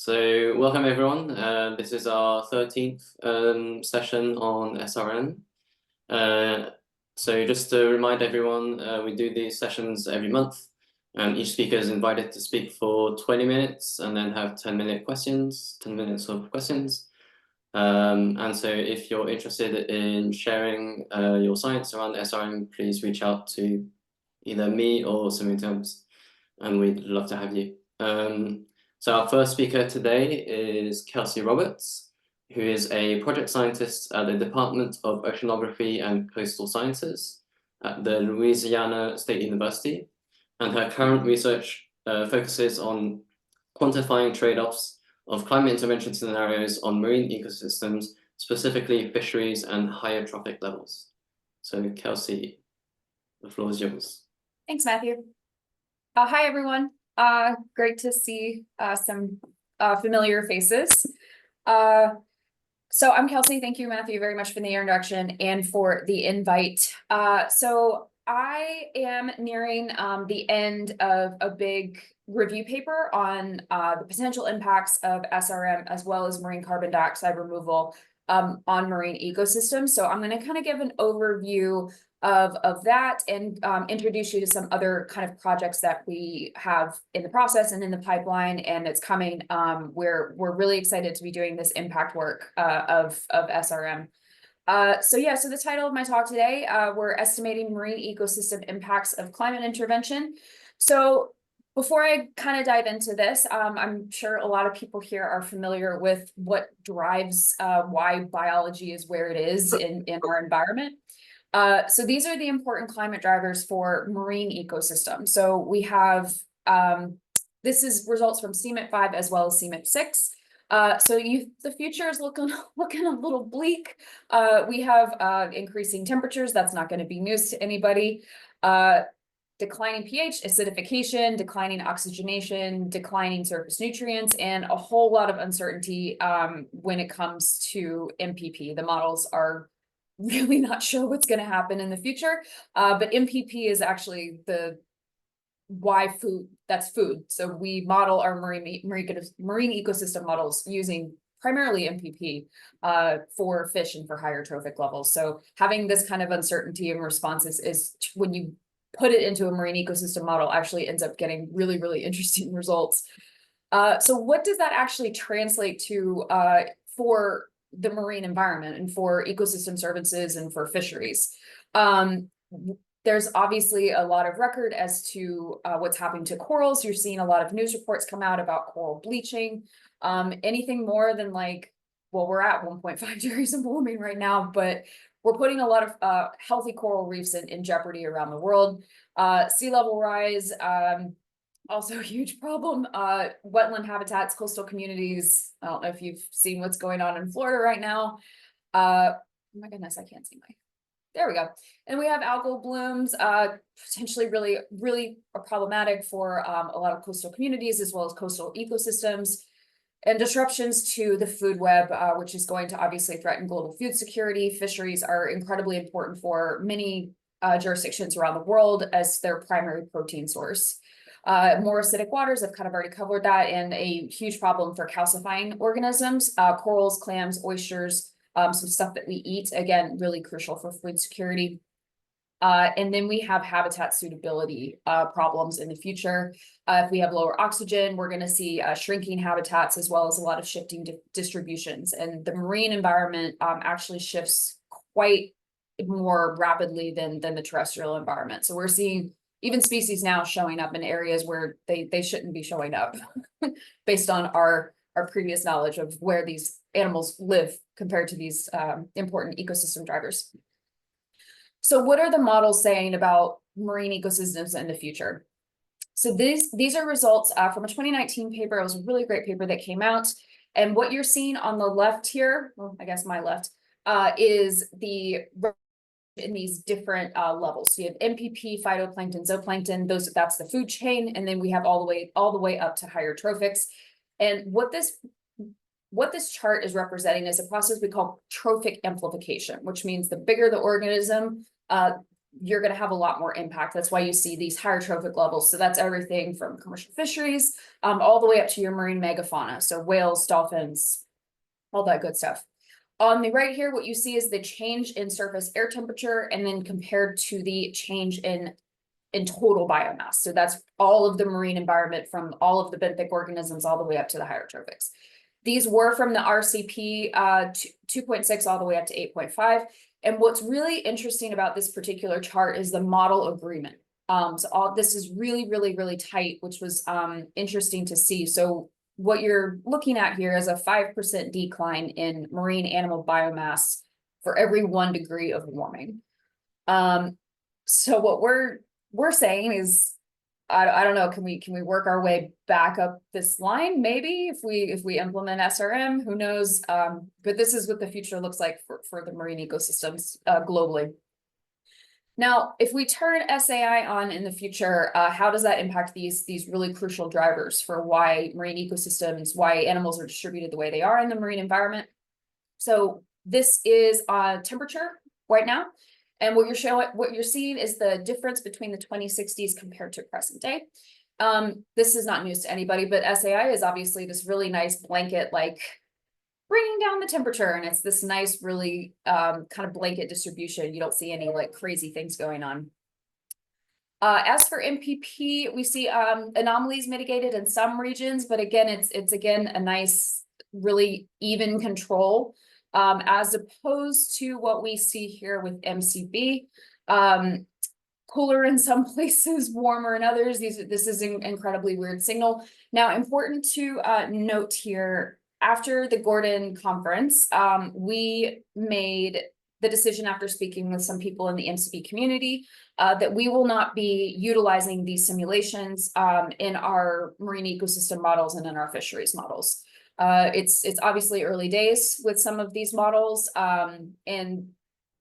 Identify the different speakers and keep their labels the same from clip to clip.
Speaker 1: So welcome everyone. This is our 13th session on SRM. So just to remind everyone, we do these sessions every month, and each speaker is invited to speak for 20 minutes and then have 10 minutes of questions. And so if you're interested in sharing your science around SRM, please reach out to either me or Symposiums, and we'd love to have you. So our first speaker today is Kelsey Roberts, who is a project scientist at the Department of Oceanography and Coastal Sciences at the Louisiana State University. And her current research focuses on quantifying trade-offs of climate intervention scenarios on marine ecosystems, specifically fisheries and higher trophic levels. So Kelsey, the floor is yours.
Speaker 2: Thanks, Matthew. Hi, everyone. Great to see some familiar faces. So I'm Kelsey. Thank you, Matthew, very much for the introduction and for the invite. So I am nearing the end of a big review paper on the potential impacts of SRM as well as marine carbon dioxide removal on marine ecosystems. So I'm going to kind of give an overview of that and introduce you to some other kind of projects that we have in the process and in the pipeline, and it's coming. We're really excited to be doing this impact work of SRM. So the title of my talk today, we're estimating marine ecosystem impacts of climate intervention. So before I kind of dive into this, I'm sure a lot of people here are familiar with what drives why biology is where it is in our environment. So these are the important climate drivers for marine ecosystems. So we have, this is results from CMIP 5 as well as CMIP 6. So the future is looking a little bleak. We have increasing temperatures. That's not going to be news to anybody. Declining pH, acidification, declining oxygenation, declining surface nutrients, and a whole lot of uncertainty when it comes to MPP. The models are really not sure what's going to happen in the future, but MPP is actually the why food. That's food. So we model our marine ecosystem models using primarily MPP for fish and for higher trophic levels. So having this kind of uncertainty in responses is when you put it into a marine ecosystem model actually ends up getting really, really interesting results. So what does that actually translate to for the marine environment and for ecosystem services and for fisheries? There's obviously a lot of record as to what's happening to corals. You're seeing a lot of news reports come out about coral bleaching. Anything more than we're at 1.5 degrees of warming right now, but we're putting a lot of healthy coral reefs in jeopardy around the world. Sea level rise, also a huge problem. Wetland habitats, coastal communities. I don't know if you've seen what's going on in Florida right now. Oh my goodness, I can't see there we go. And we have algal blooms, potentially really problematic for a lot of coastal communities as well as coastal ecosystems, and disruptions to the food web, which is going to obviously threaten global food security. Fisheries are incredibly important for many jurisdictions around the world as their primary protein source. More acidic waters, I've kind of already covered that, and a huge problem for calcifying organisms, corals, clams, oysters, some stuff that we eat, again, really crucial for food security. And then we have habitat suitability problems in the future. If we have lower oxygen, we're going to see shrinking habitats as well as a lot of shifting distributions. And the marine environment actually shifts quite more rapidly than the terrestrial environment. So we're seeing even species now showing up in areas where they shouldn't be showing up based on our previous knowledge of where these animals live compared to these important ecosystem drivers. So what are the models saying about marine ecosystems in the future? So these are results from a 2019 paper. It was a really great paper that came out. And what you're seeing on the left here, well, I guess my left, is in these different levels. So you have MPP, phytoplankton, zooplankton, that's the food chain, and then we have all the way up to higher trophics. And what this chart is representing is a process we call trophic amplification, which means the bigger the organism, you're going to have a lot more impact. That's why you see these higher trophic levels. So that's everything from commercial fisheries, all the way up to your marine megafauna. So whales, dolphins, all that good stuff. On the right here, what you see is the change in surface air temperature, and then compared to the change in total biomass. So that's all of the marine environment, from all of the benthic organisms all the way up to the higher trophics. These were from the RCP 2.6 all the way up to 8.5. And what's really interesting about this particular chart is the model agreement. So this is really, really, really tight, which was interesting to see. So what you're looking at here is a 5% decline in marine animal biomass for every 1 degree of warming. So what we're saying is, I don't know, can we work our way back up this line? Maybe if we implement SRM, who knows? But this is what the future looks like for the marine ecosystems globally. Now, if we turn SAI on in the future, how does that impact these really crucial drivers for why marine ecosystems, why animals are distributed the way they are in the marine environment? So this is temperature right now. And what you're seeing is the difference between the 2060s compared to present day. This is not news to anybody, but SAI is obviously this really nice blanket, like bringing down the temperature, and it's this nice, really kind of blanket distribution. You don't see any like crazy things going on. As for MPP, we see anomalies mitigated in some regions, but again, it's again a nice, really even control. As opposed to what we see here with MCB, cooler in some places, warmer in others. This is an incredibly weird signal. Now, important to note here, after the Gordon conference, we made the decision, after speaking with some people in the MCB community, that we will not be utilizing these simulations in our marine ecosystem models and in our fisheries models. It's obviously early days with some of these models, and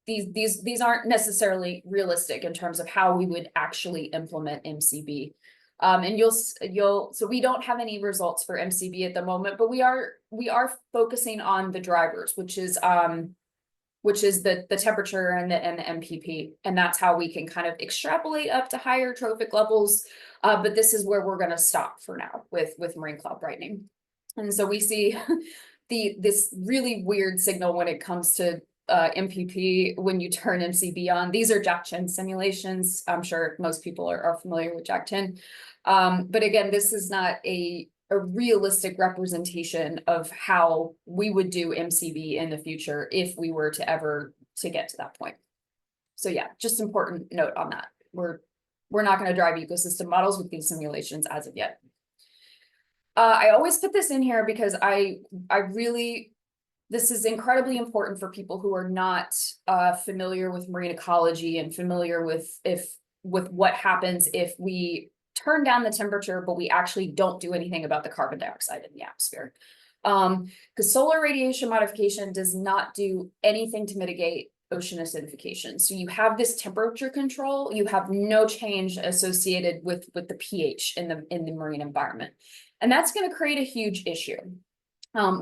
Speaker 2: these aren't necessarily realistic in terms of how we would actually implement MCB. And so we don't have any results for MCB at the moment, but we are focusing on the drivers, which is the temperature and the MPP, and that's how we can kind of extrapolate up to higher trophic levels. But this is where we're going to stop for now with marine cloud brightening. And so we see this really weird signal when it comes to MPP when you turn MCB on. These are Jack-10 simulations. I'm sure most people are familiar with Jack-10. But again, this is not a realistic representation of how we would do MCB in the future if we were to ever get to that point. So yeah, just important note on that. We're not going to drive ecosystem models with these simulations as of yet. I always put this in here because this is incredibly important for people who are not familiar with marine ecology and familiar with what happens if we turn down the temperature, but we actually don't do anything about the carbon dioxide in the atmosphere. Because solar radiation modification does not do anything to mitigate ocean acidification. So you have this temperature control, you have no change associated with the pH in the marine environment. And that's going to create a huge issue.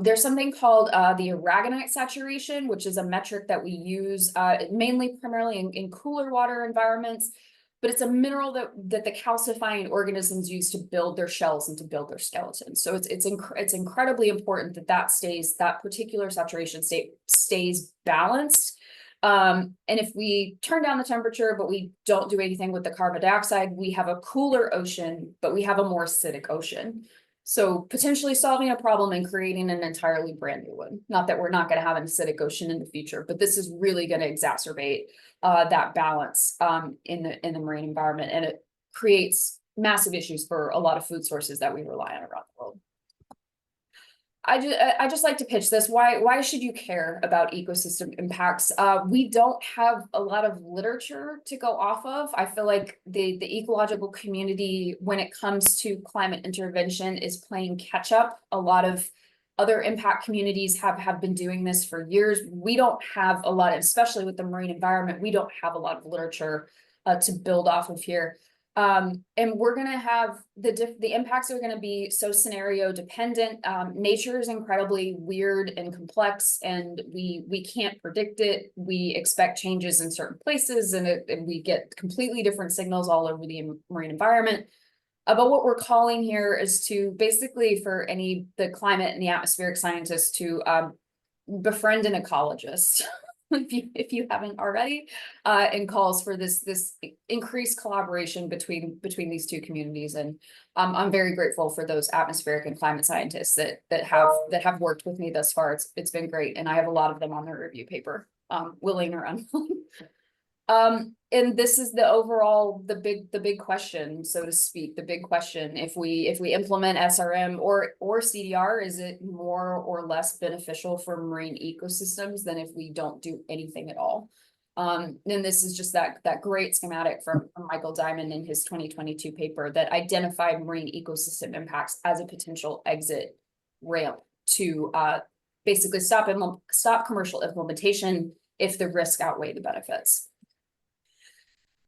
Speaker 2: There's something called the aragonite saturation, which is a metric that we use primarily in cooler water environments, but it's a mineral that the calcifying organisms use to build their shells and to build their skeletons. So it's incredibly important that particular saturation state stays balanced. And if we turn down the temperature, but we don't do anything with the carbon dioxide, we have a cooler ocean, but we have a more acidic ocean. So potentially solving a problem and creating an entirely brand new one. Not that we're not going to have an acidic ocean in the future, but this is really going to exacerbate that balance in the marine environment, and it creates massive issues for a lot of food sources that we rely on around the world. I just like to pitch this. Why should you care about ecosystem impacts? We don't have a lot of literature to go off of. I feel like the ecological community, when it comes to climate intervention, is playing catch up. A lot of other impact communities have been doing this for years. We don't have a lot, especially with the marine environment, we don't have a lot of literature to build off of here. And we're gonna have the impacts are gonna be so scenario dependent. Nature is incredibly weird and complex, and we can't predict it. We expect changes in certain places, and we get completely different signals all over the marine environment. But what we're calling here is to basically for the climate and the atmospheric scientists to befriend an ecologist. If you haven't already, and calls for this increased collaboration between these two communities, and I'm very grateful for those atmospheric and climate scientists that have worked with me thus far. It's been great, and I have a lot of them on their review paper, willing or unwilling. And this is the overall the big question, so to speak, the big question. If we implement SRM or CDR, is it more or less beneficial for marine ecosystems than if we don't do anything at all? And this is just that great schematic from Michael Diamond in his 2022 paper that identified marine ecosystem impacts as a potential exit ramp to basically stop commercial implementation if the risk outweigh the benefits.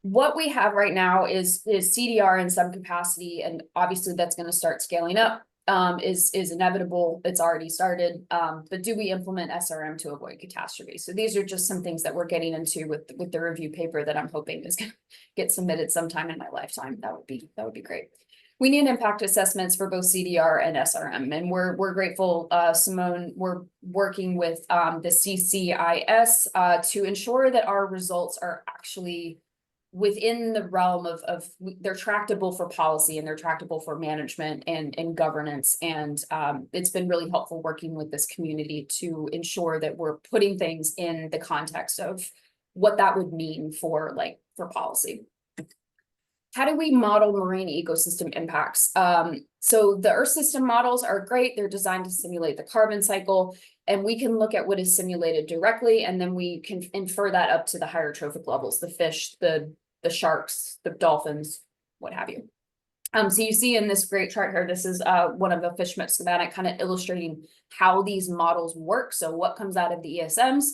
Speaker 2: What we have right now is CDR in some capacity, and obviously that's going to start scaling up, is inevitable. It's already started. But do we implement SRM to avoid catastrophe? So these are just some things that we're getting into with the review paper that I'm hoping is going to get submitted sometime in my lifetime. That would be great. We need impact assessments for both CDR and SRM, and we're grateful, Simone. We're working with the CCIS to ensure that our results are actually within the realm of they're tractable for policy and they're tractable for management and governance. And it's been really helpful working with this community to ensure that we're putting things in the context of what that would mean for policy. How do we model marine ecosystem impacts? So the Earth system models are great. They're designed to simulate the carbon cycle, and we can look at what is simulated directly, and then we can infer that up to the higher trophic levels, the fish, the sharks, the dolphins, what have you. So you see in this great chart here, this is one of the FishMap schematic kind of illustrating how these models work. So what comes out of the ESMs,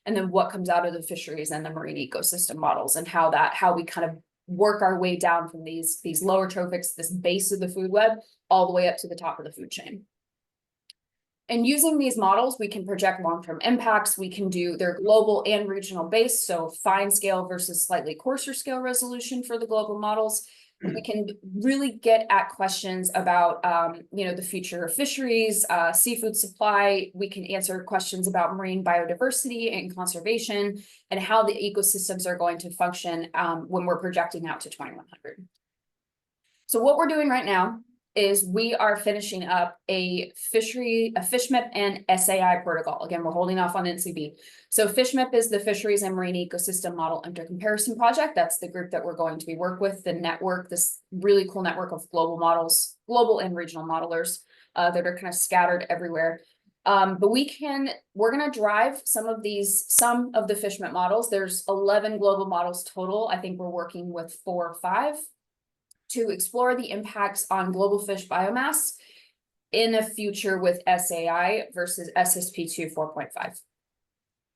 Speaker 2: and then what comes out of the fisheries and the marine ecosystem models, and how we kind of work our way down from these lower trophics, this base of the food web, all the way up to the top of the food chain. And using these models, we can project long-term impacts. We can do their global and regional base, so fine scale versus slightly coarser scale resolution for the global models. We can really get at questions about, the future of fisheries, seafood supply. We can answer questions about marine biodiversity and conservation, and how the ecosystems are going to function when we're projecting out to 2100. So what we're doing right now is we are finishing up a FishMap and SAI protocol. Again, we're holding off on NCB. So FishMap is the Fisheries and Marine Ecosystem Model Under Comparison Project. That's the group that we're going to be working with, the network, this really cool network of global models, global and regional modelers that are kind of scattered everywhere. But we're gonna drive some of the FishMap models. There's 11 global models total. I think we're working with 4 or 5. To explore the impacts on global fish biomass in a future with SAI versus SSP2 4.5.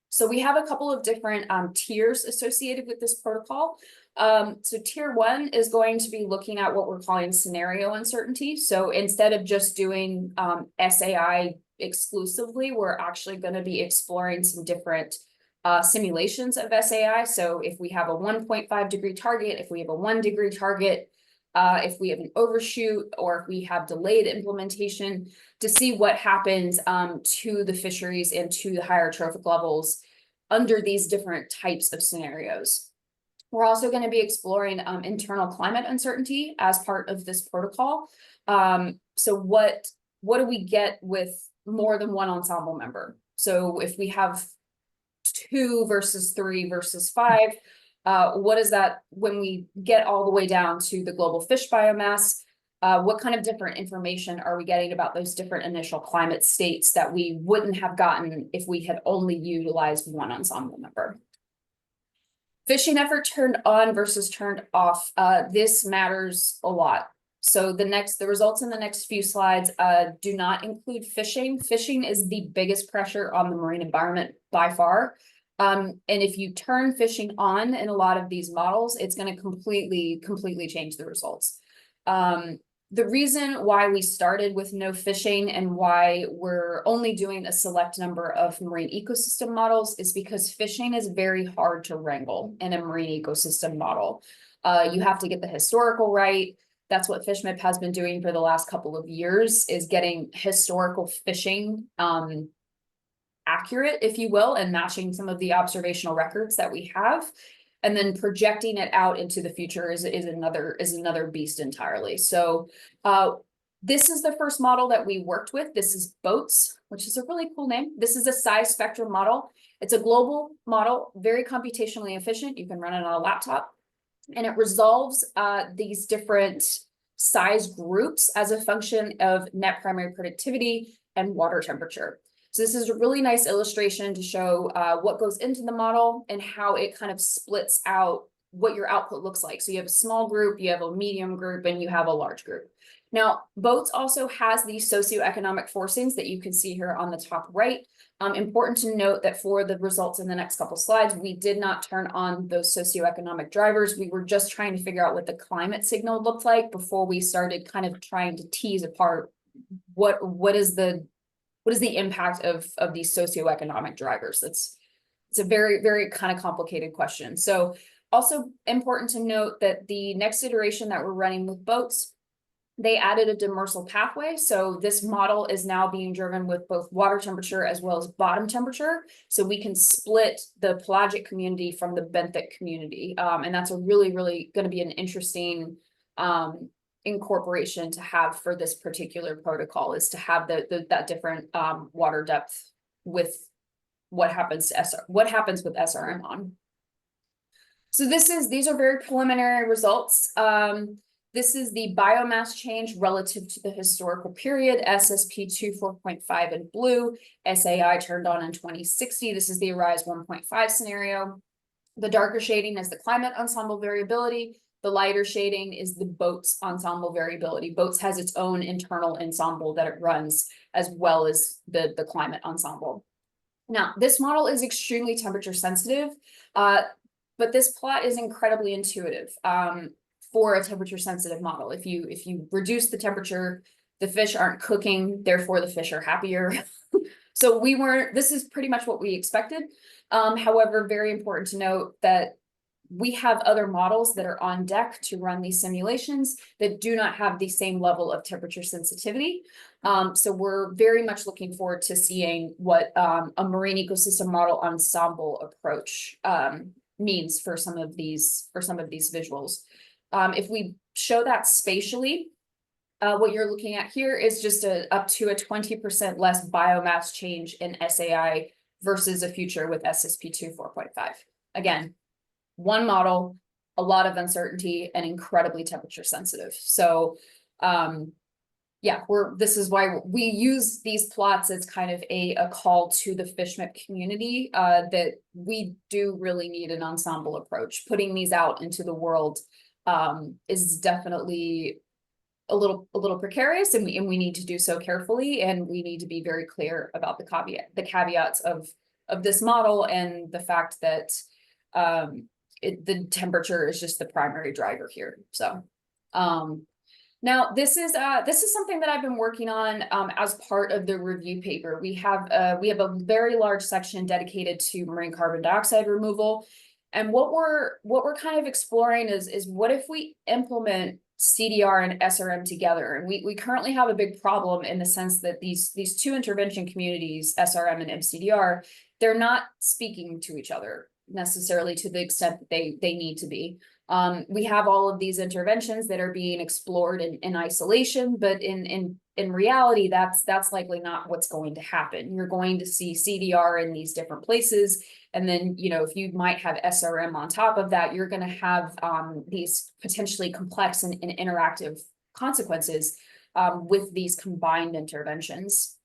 Speaker 2: So we have a couple of different tiers associated with this protocol. So tier 1 is going to be looking at what we're calling scenario uncertainty. So instead of just doing SAI exclusively, we're actually going to be exploring some different simulations of SAI. So if we have a 1.5 degree target, if we have a 1 degree target, if we have an overshoot, or if we have delayed implementation, to see what happens to the fisheries and to the higher trophic levels under these different types of scenarios. We're also going to be exploring internal climate uncertainty as part of this protocol. So what do we get with more than one ensemble member? So if we have 2 versus 3 versus 5, what is that when we get all the way down to the global fish biomass? What kind of different information are we getting about those different initial climate states that we wouldn't have gotten if we had only utilized one ensemble member? Fishing effort turned on versus turned off. This matters a lot. So the results in the next few slides do not include fishing. Fishing is the biggest pressure on the marine environment by far. And if you turn fishing on in a lot of these models, it's going to completely change the results. The reason why we started with no fishing and why we're only doing a select number of marine ecosystem models is because fishing is very hard to wrangle in a marine ecosystem model. You have to get the historical right. That's what FishMIP has been doing for the last couple of years, is getting historical fishing accurate, if you will, and matching some of the observational records that we have. And then projecting it out into the future is another beast entirely. So this is the first model that we worked with. This is BOATS, which is a really cool name. This is a size spectrum model. It's a global model, very computationally efficient. You can run it on a laptop. And it resolves these different size groups as a function of net primary productivity and water temperature. So this is a really nice illustration to show what goes into the model and how it kind of splits out what your output looks like. So you have a small group, you have a medium group, and you have a large group. Now, BOATS also has these socioeconomic forcings that you can see here on the top right. Important to note that for the results in the next couple slides, we did not turn on those socioeconomic drivers. We were just trying to figure out what the climate signal looked like before we started kind of trying to tease apart what is the impact of these socioeconomic drivers. It's a very kind of complicated question. So also important to note that the next iteration that we're running with BOATS, they added a demersal pathway. So this model is now being driven with both water temperature as well as bottom temperature. So we can split the pelagic community from the benthic community. And that's a really going to be an interesting incorporation to have for this particular protocol, is to have that different water depth with what happens with SRM on. So these are very preliminary results. This is the biomass change relative to the historical period, SSP2 4.5 in blue, SAI turned on in 2060. This is the ARISE 1.5 scenario. The darker shading is the climate ensemble variability. The lighter shading is the BOATS ensemble variability. BOATS has its own internal ensemble that it runs, as well as the climate ensemble. Now, this model is extremely temperature sensitive, but this plot is incredibly intuitive for a temperature sensitive model. If you reduce the temperature, the fish aren't cooking, therefore the fish are happier. So this is pretty much what we expected. However, very important to note that we have other models that are on deck to run these simulations that do not have the same level of temperature sensitivity. So we're very much looking forward to seeing what a marine ecosystem model ensemble approach means for some of these visuals. If we show that spatially, what you're looking at here is just up to a 20% less biomass change in SAI versus a future with SSP2 4.5. Again, one model, a lot of uncertainty, and incredibly temperature sensitive. So yeah, this is why we use these plots as kind of a call to the FishMIP community that we do really need an ensemble approach. Putting these out into the world is definitely a little precarious, and we need to do so carefully, and we need to be very clear about the caveats of this model and the fact that the temperature is just the primary driver here. So now this is something that I've been working on as part of the review paper. We have a very large section dedicated to marine carbon dioxide removal. And what we're kind of exploring is what if we implement CDR and SRM together? And we currently have a big problem in the sense that these two intervention communities, SRM and MCDR, they're not speaking to each other necessarily to the extent that they need to be. We have all of these interventions that are being explored in isolation, but in reality, that's likely not what's going to happen. You're going to see CDR in these different places. And then, if you might have SRM on top of that, you're going to have these potentially complex and interactive consequences with these combined interventions.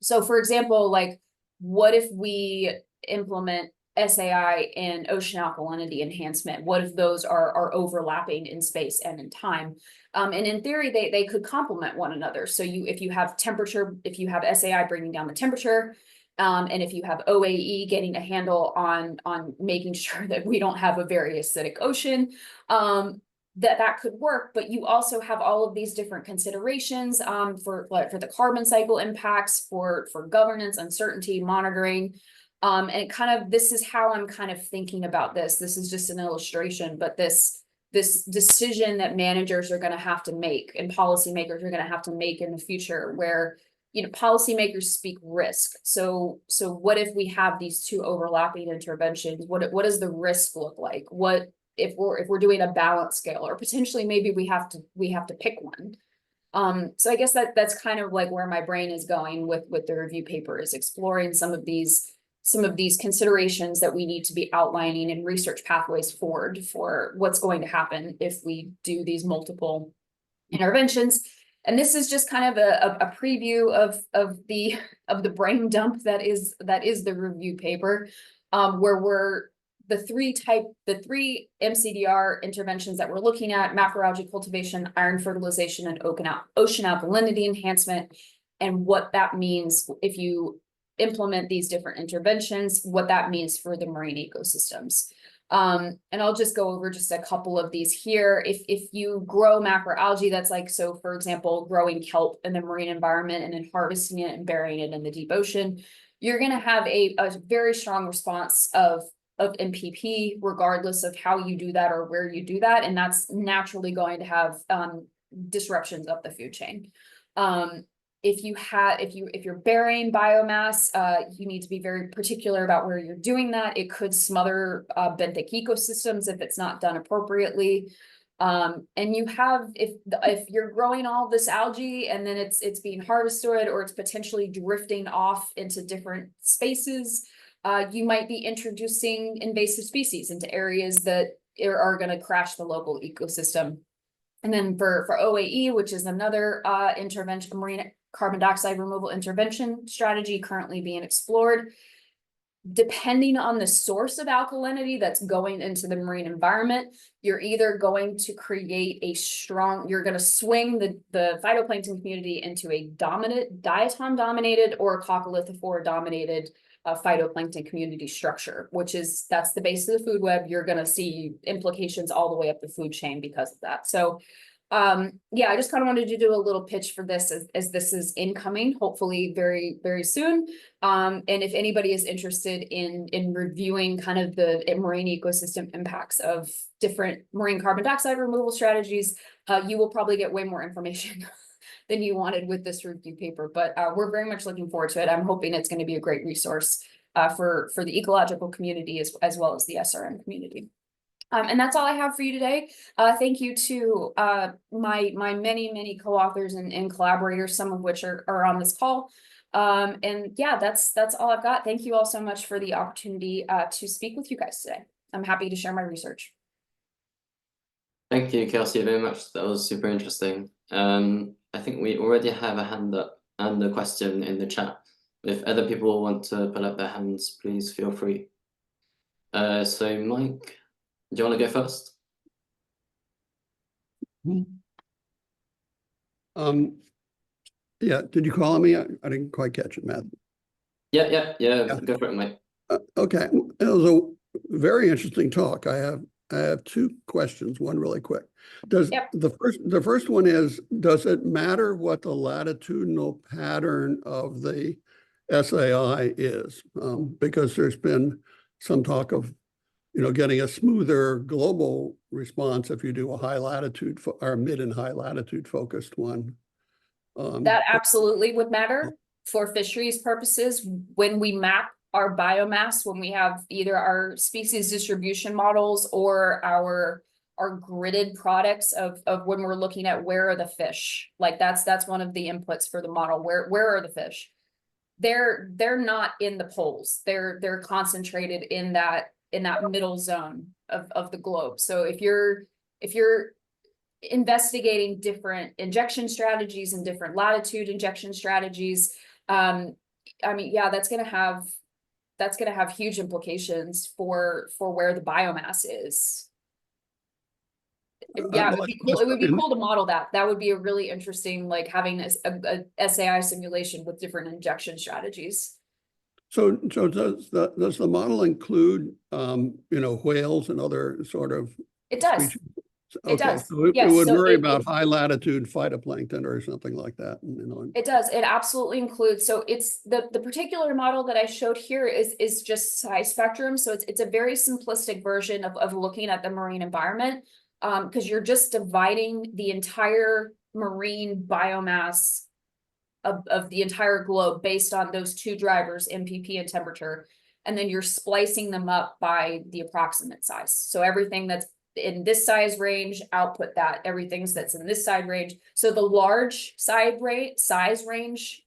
Speaker 2: So for example, like, what if we implement SAI and ocean alkalinity enhancement? What if those are overlapping in space and in time? And in theory, they could complement one another. So if you have temperature, if you have SAI bringing down the temperature, And if you have OAE, getting a handle on making sure that we don't have a very acidic ocean, that could work. But you also have all of these different considerations for the carbon cycle impacts, for governance, uncertainty, monitoring. And this is how I'm kind of thinking about this. This is just an illustration, but this decision that managers are going to have to make and policymakers are going to have to make in the future, where policymakers speak risk. So what if we have these two overlapping interventions? What does the risk look like? What if we're doing a balance scale, or potentially maybe we have to pick one? So I guess that's kind of like where my brain is going with the review paper, is exploring some of these considerations that we need to be outlining and research pathways forward for what's going to happen if we do these multiple interventions. And this is just kind of a preview of the brain dump that is the review paper, where we're the three MCDR interventions that we're looking at: macroalgae cultivation, iron fertilization, and ocean alkalinity enhancement, and what that means if you implement these different interventions, what that means for the marine ecosystems. And I'll just go over just a couple of these here. If you grow macroalgae, that's like, so for example, growing kelp in the marine environment and then harvesting it and burying it in the deep ocean, you're going to have a very strong response of MPP, regardless of how you do that or where you do that. And that's naturally going to have disruptions of the food chain. If you're burying biomass, you need to be very particular about where you're doing that. It could smother benthic ecosystems if it's not done appropriately. And you have, if you're growing all this algae and then it's being harvested, or it's potentially drifting off into different spaces, you might be introducing invasive species into areas that are going to crash the local ecosystem. And then for OAE, which is another intervention, marine carbon dioxide removal intervention strategy currently being explored, depending on the source of alkalinity that's going into the marine environment, you're either going to create you're going to swing the phytoplankton community into a dominant diatom dominated or a coccolithophore dominated phytoplankton community structure, that's the base of the food web. You're going to see implications all the way up the food chain because of that. So yeah, I just kind of wanted to do a little pitch for this as this is incoming, hopefully very, very soon. And if anybody is interested in reviewing kind of the marine ecosystem impacts of different marine carbon dioxide removal strategies, you will probably get way more information than you wanted with this review paper, but we're very much looking forward to it. I'm hoping it's going to be a great resource for the ecological community as well as the SRM community. And that's all I have for you today. Thank you to my many co-authors and collaborators, some of which are on this call. And yeah, that's all I've got. Thank you all so much for the opportunity to speak with you guys today. I'm happy to share my research.
Speaker 1: Thank you, Kelsey, very much. That was super interesting. I think we already have a hand up and a question in the chat. If other people want to put up their hands, please feel free. So Mike, do you want to go first?
Speaker 3: Yeah, did you call on me? I didn't quite catch it, Matt.
Speaker 1: Yeah. Go for it, Mike.
Speaker 3: Okay, it was a very interesting talk. I have two questions, one really quick. The first one is, does it matter what the latitudinal pattern of the SAI is? Because there's been some talk of getting a smoother global response if you do a high latitude or mid and high latitude focused one.
Speaker 2: That absolutely would matter for fisheries purposes. When we map our biomass, when we have either our species distribution models or our gridded products of when we're looking at where are the fish, like that's one of the inputs for the model. Where are the fish? They're not in the poles. They're concentrated in that middle zone of the globe. So if you're investigating different injection strategies and different latitude injection strategies, I mean, yeah, that's gonna have huge implications for where the biomass is. Yeah, it would be cool to model that. That would be a really interesting, like having a SAI simulation with different injection strategies.
Speaker 3: So does the model include, whales and other sort of
Speaker 2: It does.
Speaker 3: species?
Speaker 2: It
Speaker 3: Okay,
Speaker 2: does.
Speaker 3: so it
Speaker 2: Yes,
Speaker 3: would
Speaker 2: so
Speaker 3: worry
Speaker 2: it-
Speaker 3: about high latitude phytoplankton or something like that,
Speaker 2: It does. It absolutely includes. So it's the particular model that I showed here is just size spectrum. So it's a very simplistic version of looking at the marine environment, because you're just dividing the entire marine biomass of the entire globe based on those two drivers, MPP and temperature, and then you're splicing them up by the approximate size. So everything that's in this size range, output that. Everything that's in this size range. So the large size range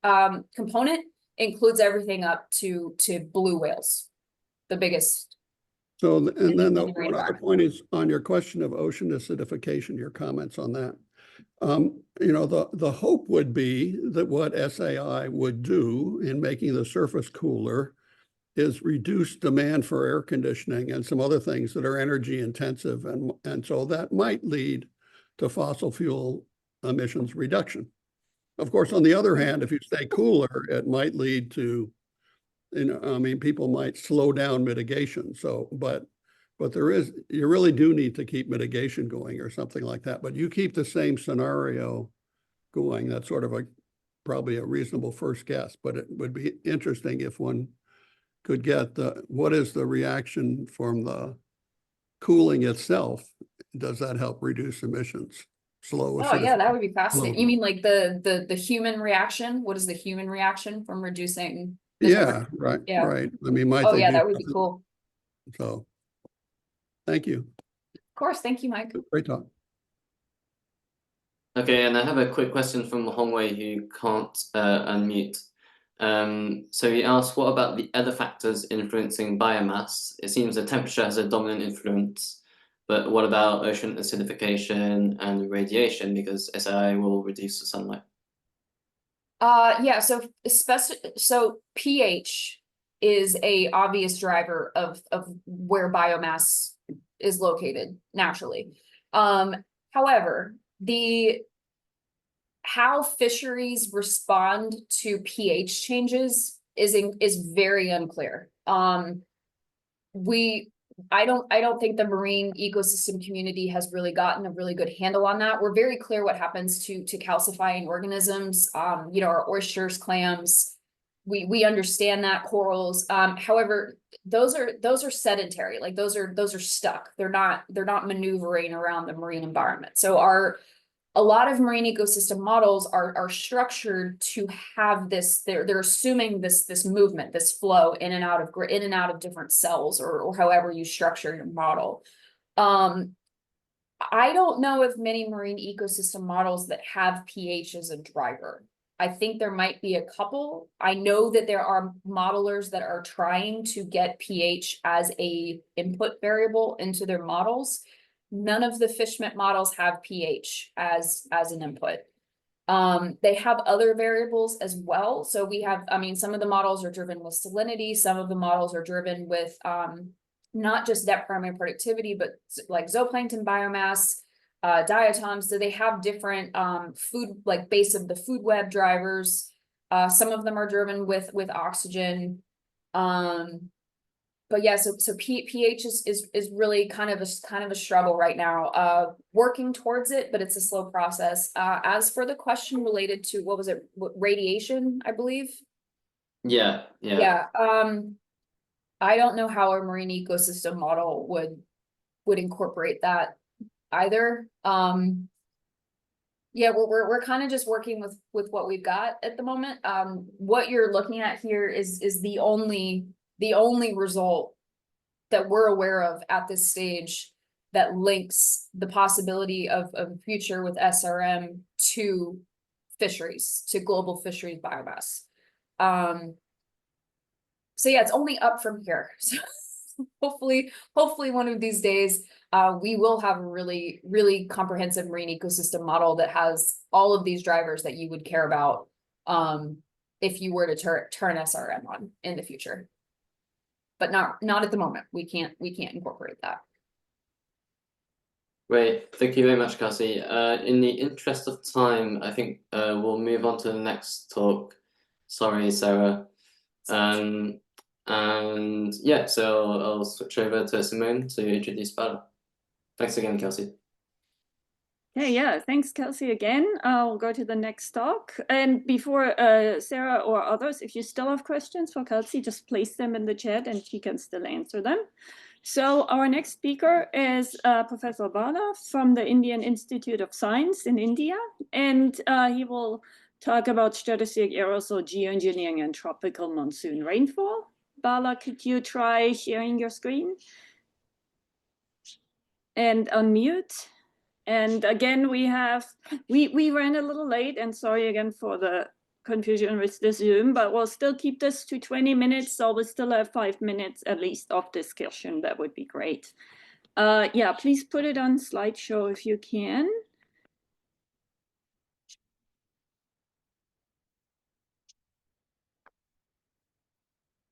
Speaker 2: component includes everything up to blue whales, the biggest.
Speaker 3: So, and then
Speaker 2: the
Speaker 3: one other point is on your question of ocean acidification, your comments on that. The hope would be that what SAI would do in making the surface cooler is reduce demand for air conditioning and some other things that are energy intensive. And so that might lead to fossil fuel emissions reduction. Of course, on the other hand, if you stay cooler, it might lead to, people might slow down mitigation. So, but you really do need to keep mitigation going or something like that. But you keep the same scenario going. That's sort of probably a reasonable first guess, but it would be interesting if one could get what is the reaction from the cooling itself? Does that help reduce emissions?
Speaker 2: Oh yeah, that would be fascinating.
Speaker 3: Slow.
Speaker 2: You mean like the human reaction? What is the human reaction from reducing?
Speaker 3: Yeah, right,
Speaker 2: Yeah.
Speaker 3: right. I mean, might
Speaker 2: Oh
Speaker 3: they
Speaker 2: yeah,
Speaker 3: do
Speaker 2: that would be
Speaker 3: something?
Speaker 2: cool.
Speaker 3: So, thank you.
Speaker 2: Of course, thank you, Mike.
Speaker 3: Great talk.
Speaker 1: Okay, and I have a quick question from Hongwei who can't unmute. So he asked, what about the other factors influencing biomass? It seems the temperature has a dominant influence, but what about ocean acidification and radiation, because SI will reduce the sunlight?
Speaker 2: Yeah, so pH is a obvious driver of where biomass is located naturally. However, how fisheries respond to pH changes is very unclear. I don't think the marine ecosystem community has really gotten a really good handle on that. We're very clear what happens to calcifying organisms, our oysters, clams. We understand that, corals. However, those are sedentary, like those are stuck. They're not maneuvering around the marine environment. So a lot of marine ecosystem models are structured to have this, they're assuming this movement, this flow in and out of different cells or however you structure your model. I don't know of many marine ecosystem models that have pH as a driver. I think there might be a couple. I know that there are modelers that are trying to get pH as a input variable into their models. None of the fishmeat models have pH as an input. They have other variables as well. So we have, some of the models are driven with salinity. Some of the models are driven with not just net primary productivity, but like zooplankton biomass, diatoms. So they have different food, like base of the food web drivers. Some of them are driven with oxygen. But yeah, so pH is really kind of a struggle right now. Working towards it, but it's a slow process. As for the question related to what was it, radiation, I believe.
Speaker 1: Yeah.
Speaker 2: I don't know how a marine ecosystem model would incorporate that either. Yeah, we're kind of just working with what we've got at the moment. What you're looking at here is the only result that we're aware of at this stage that links the possibility of a future with SRM to fisheries, to global fisheries biomass. So yeah, it's only up from here. So hopefully one of these days, we will have a really, really comprehensive marine ecosystem model that has all of these drivers that you would care about if you were to turn SRM on in the future. But not at the moment. We can't incorporate that.
Speaker 1: Great, thank you very much, Kelsey. In the interest of time, I think we'll move on to the next talk. Sorry, Sarah. And yeah, so I'll switch over to Simone to introduce Bala. Thanks again, Kelsey.
Speaker 4: Hey, yeah, thanks, Kelsey, again. I'll go to the next talk. And before Sarah or others, if you still have questions for Kelsey, just place them in the chat and she can still answer them. So our next speaker is Professor Bala from the Indian Institute of Science in India. And he will talk about stratospheric aerosol, geoengineering, and tropical monsoon rainfall. Bala, could you try sharing your screen? And unmute. And again, we ran a little late, and sorry again for the confusion with the Zoom, but we'll still keep this to 20 minutes. So we still have 5 minutes at least of discussion. That would be great. Yeah, please put it on slideshow if you can.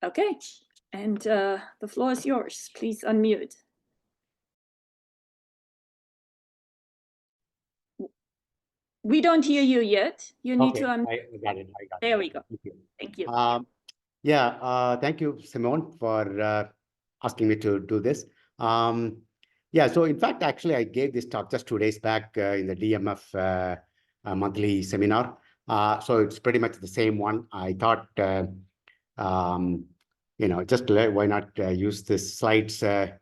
Speaker 4: Okay, and the floor is yours. Please unmute. We don't hear you yet. You need to unmute.
Speaker 5: I got it.
Speaker 4: There we go.
Speaker 5: Thank you.
Speaker 4: Thank you.
Speaker 5: Thank you, Simone, for asking me to do this. Yeah, so in fact, actually, I gave this talk just 2 days back in the DMF monthly seminar. So it's pretty much the same one. I thought, just why not use this slides to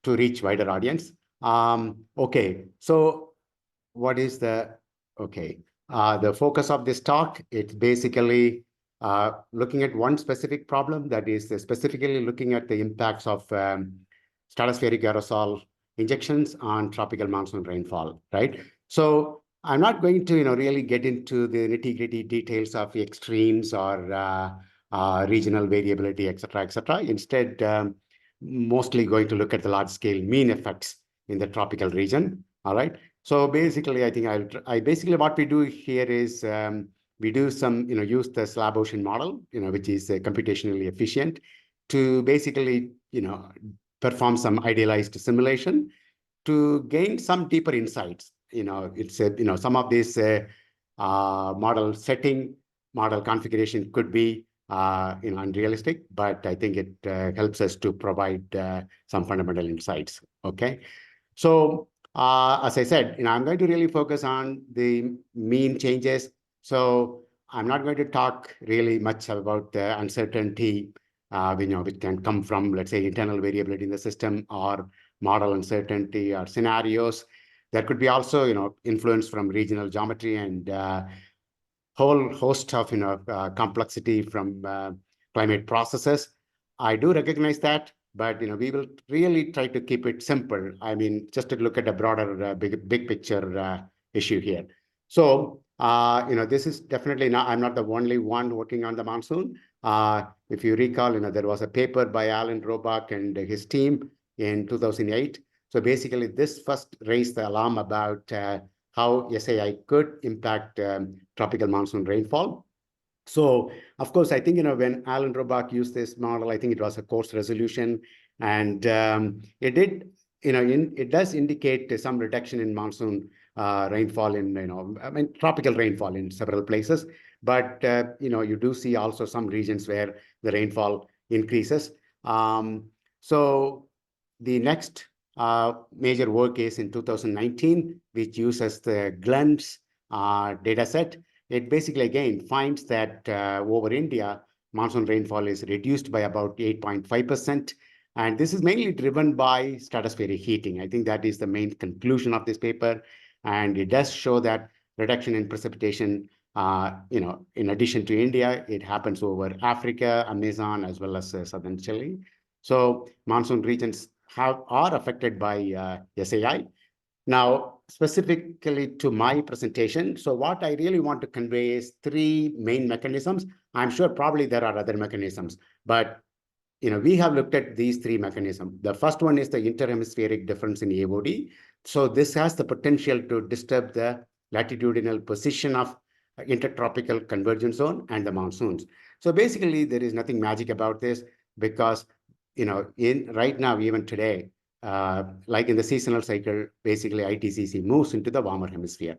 Speaker 5: reach wider audience. Okay, so what is the focus of this talk? It's basically looking at one specific problem, that is specifically looking at the impacts of stratospheric aerosol injections on tropical monsoon rainfall, right? So I'm not going to really get into the nitty-gritty details of the extremes or regional variability, et cetera. Instead, mostly going to look at the large-scale mean effects in the tropical region, all right? So basically, I think basically what we do here is we do some, use the slab ocean model, which is computationally efficient to basically, perform some idealized simulation to gain some deeper insights. It's some of these model configuration could be unrealistic, but I think it helps us to provide some fundamental insights. Okay, so as I said, I'm going to really focus on the mean changes. So I'm not going to talk really much about the uncertainty, which can come from, let's say, internal variability in the system or model uncertainty or scenarios. There could be also, influence from regional geometry and whole host of, complexity from climate processes. I do recognize that, but we will really try to keep it simple. I mean, just to look at a broader, big picture issue here. So, this is definitely not. I'm not the only one working on the monsoon. If you recall, there was a paper by Alan Robach and his team in 2008. So basically, this first raised the alarm about how SAI could impact tropical monsoon rainfall. So, of course, I think, when Alan Robach used this model, I think it was a coarse resolution, and it did, it does indicate some reduction in monsoon rainfall in, tropical rainfall in several places. But, you do see also some regions where the rainfall increases. So the next major work is in 2019, which uses the GLENS data set. It basically, again, finds that over India, monsoon rainfall is reduced by about 8.5%. And this is mainly driven by stratospheric heating. I think that is the main conclusion of this paper. And it does show that reduction in precipitation, in addition to India, it happens over Africa, Amazon, as well as southern Chile. So monsoon regions are affected by SAI. Now, specifically to my presentation, so what I really want to convey is 3 main mechanisms. I'm sure probably there are other mechanisms, but we have looked at these 3 mechanisms. The first one is the interhemispheric difference in AOD. So this has the potential to disturb the latitudinal position of intertropical convergence zone and the monsoons. So basically, there is nothing magic about this because, right now, even today, like in the seasonal cycle, basically ITCC moves into the warmer hemisphere.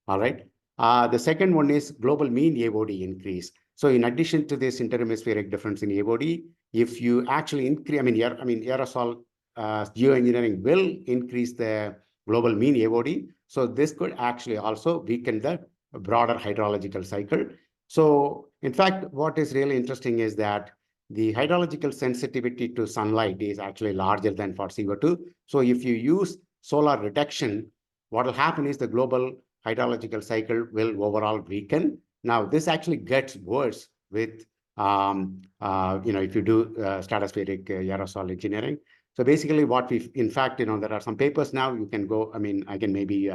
Speaker 5: All right. The second one is global mean AOD increase. So in addition to this interhemispheric difference in AOD, if you actually increase, aerosol geoengineering will increase the global mean AOD. So this could actually also weaken the broader hydrological cycle. So in fact, what is really interesting is that the hydrological sensitivity to sunlight is actually larger than for CO2. So if you use solar reduction, what will happen is the global hydrological cycle will overall weaken. Now, this actually gets worse with, if you do stratospheric aerosol engineering. So basically what in fact, there are some papers now, you can go, I can maybe,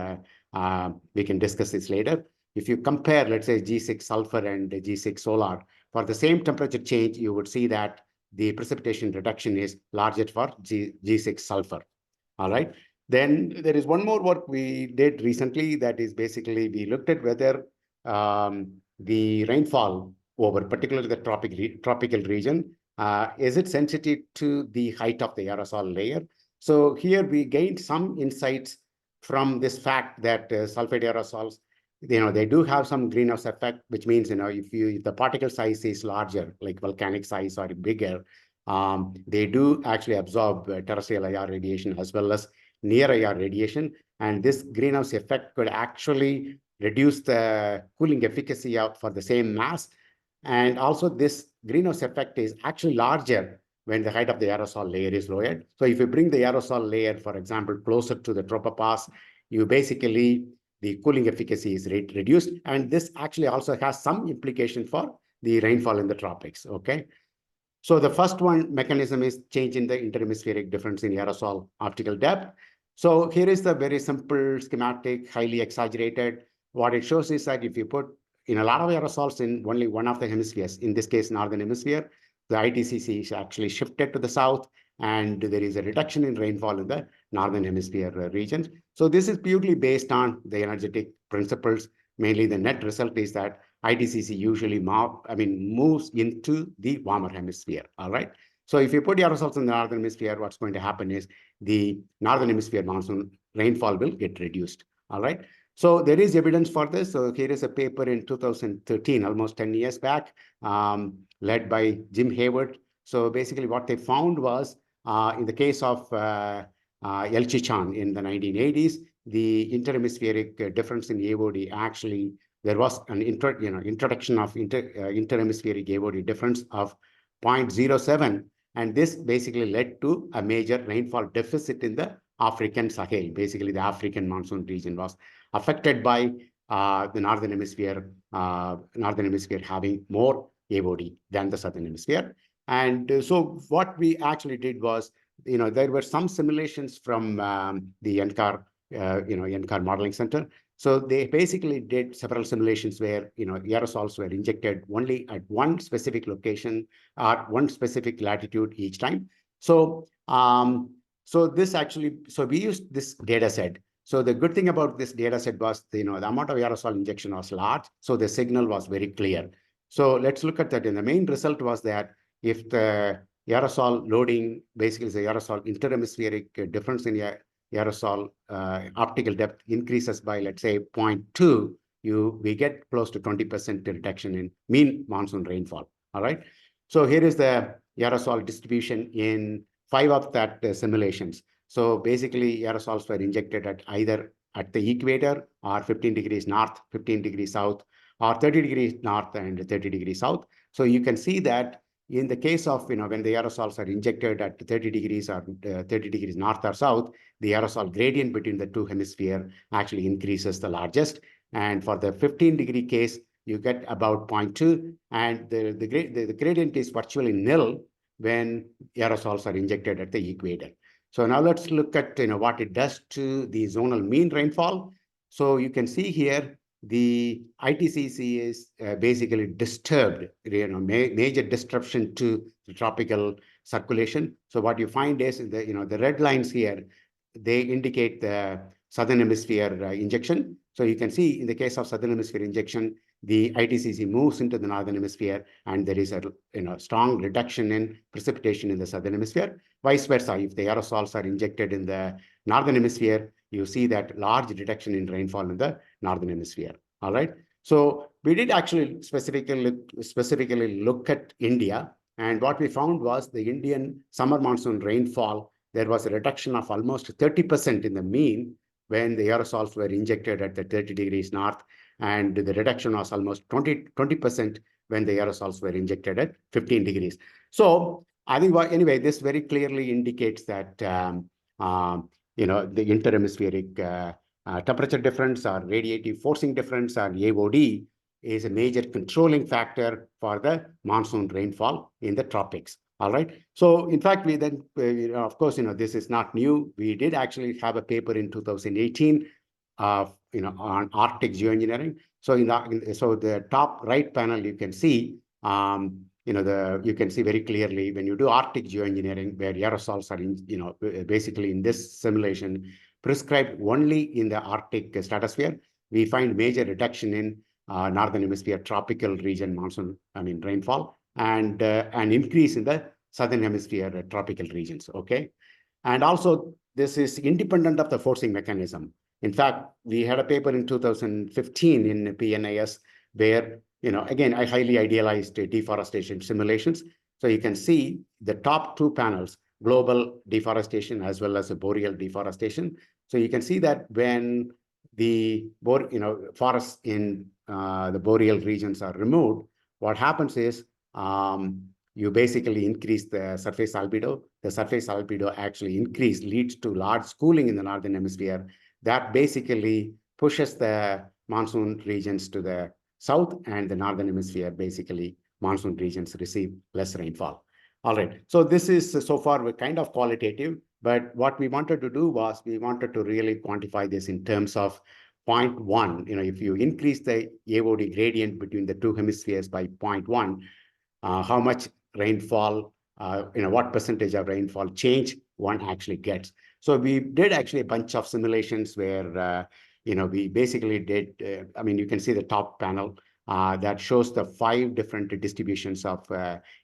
Speaker 5: we can discuss this later. If you compare, let's say, G6 sulfur and G6 solar, for the same temperature change, you would see that the precipitation reduction is larger for G6 sulfur. All right. Then there is one more work we did recently that is basically we looked at whether the rainfall over particularly the tropical region, is it sensitive to the height of the aerosol layer? So here we gained some insights from this fact that sulfate aerosols, they do have some greenhouse effect, which means, if the particle size is larger, like volcanic size or bigger, they do actually absorb terrestrial IR radiation as well as near IR radiation. And this greenhouse effect could actually reduce the cooling efficacy for the same mass. And also this greenhouse effect is actually larger when the height of the aerosol layer is lowered. So if you bring the aerosol layer, for example, closer to the tropopause, you basically, the cooling efficacy is reduced. And this actually also has some implication for the rainfall in the tropics, okay? So the first one mechanism is change in the interhemispheric difference in aerosol optical depth. So here is the very simple schematic, highly exaggerated. What it shows is that if you put in a lot of aerosols in only one of the hemispheres, in this case, northern hemisphere, the ITCC is actually shifted to the south, and there is a reduction in rainfall in the northern hemisphere regions. So this is purely based on the energetic principles. Mainly the net result is that ITCC usually moves into the warmer hemisphere, all right? So if you put aerosols in the northern hemisphere, what's going to happen is the northern hemisphere monsoon rainfall will get reduced, all right? So there is evidence for this. So here is a paper in 2013, almost 10 years back, led by Jim Hayward. So basically what they found was, in the case of Elchichan in the 1980s, the interhemispheric difference in AOD actually, there was an introduction of interhemispheric AOD difference of 0.07. And this basically led to a major rainfall deficit in the African Sahel. Basically, the African monsoon region was affected by the northern hemisphere having more AOD than the southern hemisphere. And so what we actually did was, there were some simulations from the NCAR Modeling Center. So they basically did several simulations where, aerosols were injected only at one specific location or one specific latitude each time. So, so we used this data set. So the good thing about this data set was, the amount of aerosol injection was large. So the signal was very clear. So let's look at that. And the main result was that if the aerosol loading, basically the aerosol interhemispheric difference in aerosol optical depth increases by, let's say, 0.2, we get close to 20% reduction in mean monsoon rainfall, all right? So here is the aerosol distribution in 5 of that simulations. So basically aerosols were injected at either at the equator or 15 degrees north, 15 degrees south, or 30 degrees north and 30 degrees south. So you can see that in the case of, when the aerosols are injected at 30 degrees or 30 degrees north or south, the aerosol gradient between the two hemispheres actually increases the largest. And for the 15-degree case, you get about 0.2, and the gradient is virtually nil when aerosols are injected at the equator. So now let's look at what it does to the zonal mean rainfall. So you can see here the ITCC is basically disturbed, major disruption to the tropical circulation. So what you find is the red lines here, they indicate the southern hemisphere injection. So you can see in the case of southern hemisphere injection, the ITCC moves into the northern hemisphere, and there is a strong reduction in precipitation in the southern hemisphere. Vice versa, if the aerosols are injected in the northern hemisphere, you see that large reduction in rainfall in the northern hemisphere. All right. So we did actually specifically look at India, and what we found was the Indian summer monsoon rainfall, there was a reduction of almost 30% in the mean when the aerosols were injected at the 30 degrees north, and the reduction was almost 20% when the aerosols were injected at 15 degrees. So I think, anyway, this very clearly indicates that, the interhemispheric temperature difference or radiative forcing difference, or AOD, is a major controlling factor for the monsoon rainfall in the tropics. All right. So in fact, we then, of course, this is not new. We did actually have a paper in 2018, on Arctic geoengineering. So so the top right panel, you can see, you can see very clearly when you do Arctic geoengineering, where aerosols are basically in this simulation prescribed only in the Arctic stratosphere, we find major reduction in northern hemisphere tropical region rainfall, and an increase in the southern hemisphere tropical regions. Okay, and also this is independent of the forcing mechanism. In fact, we had a paper in 2015 in PNAS where, again, I highly idealized deforestation simulations. So you can see the top two panels, global deforestation as well as boreal deforestation. So you can see that when the forests in the boreal regions are removed, what happens is you basically increase the surface albedo. The surface albedo actually leads to large cooling in the northern hemisphere. That basically pushes the monsoon regions to the south, and the northern hemisphere, basically, monsoon regions receive less rainfall. All right. So this is so far we're kind of qualitative, but what we wanted to do was we wanted to really quantify this in terms of 0.1. If you increase the AOD gradient between the two hemispheres by 0.1, how much rainfall, what percentage of rainfall change one actually gets. So we did actually a bunch of simulations where, we basically did, you can see the top panel that shows the 5 different distributions of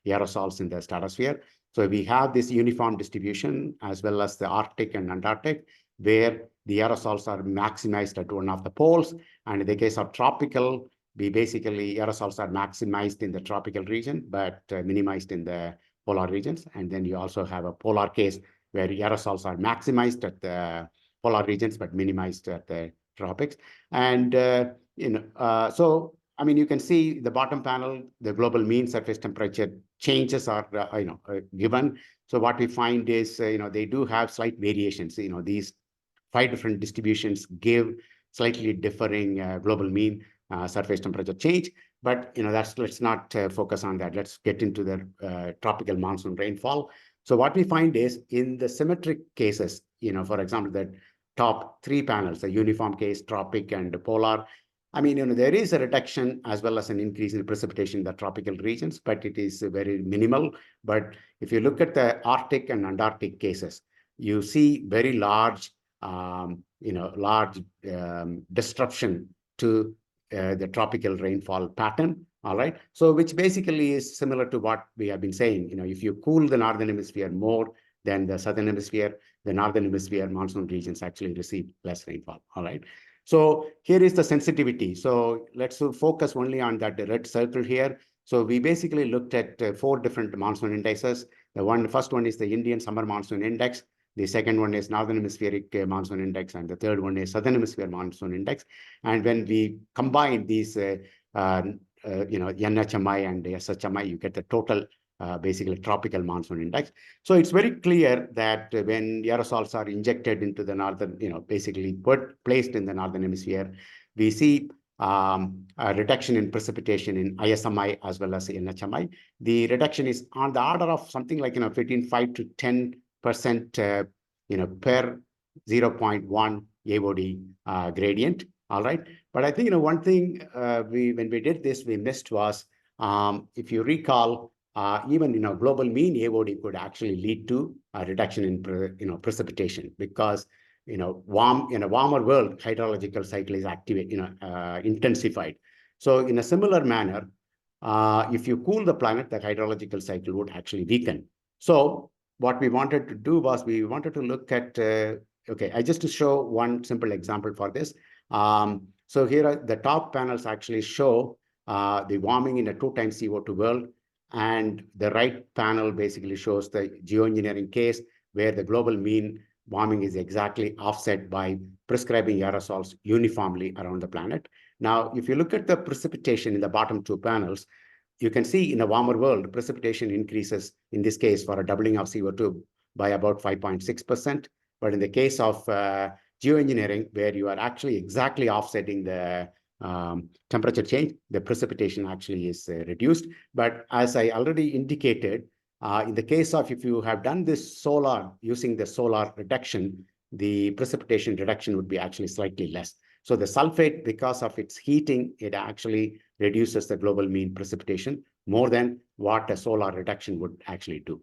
Speaker 5: aerosols in the stratosphere. So we have this uniform distribution as well as the Arctic and Antarctic, where the aerosols are maximized at one of the poles. And in the case of tropical, aerosols are maximized in the tropical region, but minimized in the polar regions. And then you also have a polar case where aerosols are maximized at the polar regions, but minimized at the tropics. And, so, you can see the bottom panel, the global mean surface temperature changes are, given. So what we find is, they do have slight variations. These 5 different distributions give slightly differing global mean surface temperature change. But, let's not focus on that. Let's get into the tropical monsoon rainfall. So what we find is in the symmetric cases, for example, the top 3 panels, the uniform case, tropic and polar, there is a reduction as well as an increase in precipitation in the tropical regions, but it is very minimal. But if you look at the Arctic and Antarctic cases, you see very large, disruption to the tropical rainfall pattern. All right. So which basically is similar to what we have been saying. If you cool the northern hemisphere more than the southern hemisphere, the northern hemisphere monsoon regions actually receive less rainfall. All right. So here is the sensitivity. So let's focus only on that red circle here. So we basically looked at 4 different monsoon indices. The first one is the Indian Summer Monsoon Index. The second one is Northern Hemispheric Monsoon Index, and the third one is Southern Hemisphere Monsoon Index. And when we combine these, NHMI and SHMI, you get the total, basically tropical monsoon index. So it's very clear that when aerosols are injected into the northern, basically placed in the northern hemisphere, we see a reduction in precipitation in ISMI as well as NHMI. The reduction is on the order of something like, between 5 to 10%, per 0.1 AOD gradient. All right. But I think, one thing when we did this, we missed was, if you recall, even, global mean AOD could actually lead to a reduction in, precipitation, because, in a warmer world, hydrological cycle is intensified. So in a similar manner, if you cool the planet, the hydrological cycle would actually weaken. So what we wanted to do was we wanted to look at, okay, just to show one simple example for this. So here are the top panels actually show the warming in a 2 times CO2 world. And the right panel basically shows the geoengineering case where the global mean warming is exactly offset by prescribing aerosols uniformly around the planet. Now, if you look at the precipitation in the bottom 2 panels, you can see in a warmer world, precipitation increases, in this case, for a doubling of CO2 by about 5.6%. But in the case of geoengineering, where you are actually exactly offsetting the temperature change, the precipitation actually is reduced. But as I already indicated, in the case of if you have done this solar, using the solar reduction, the precipitation reduction would be actually slightly less. So the sulfate, because of its heating, it actually reduces the global mean precipitation more than what a solar reduction would actually do.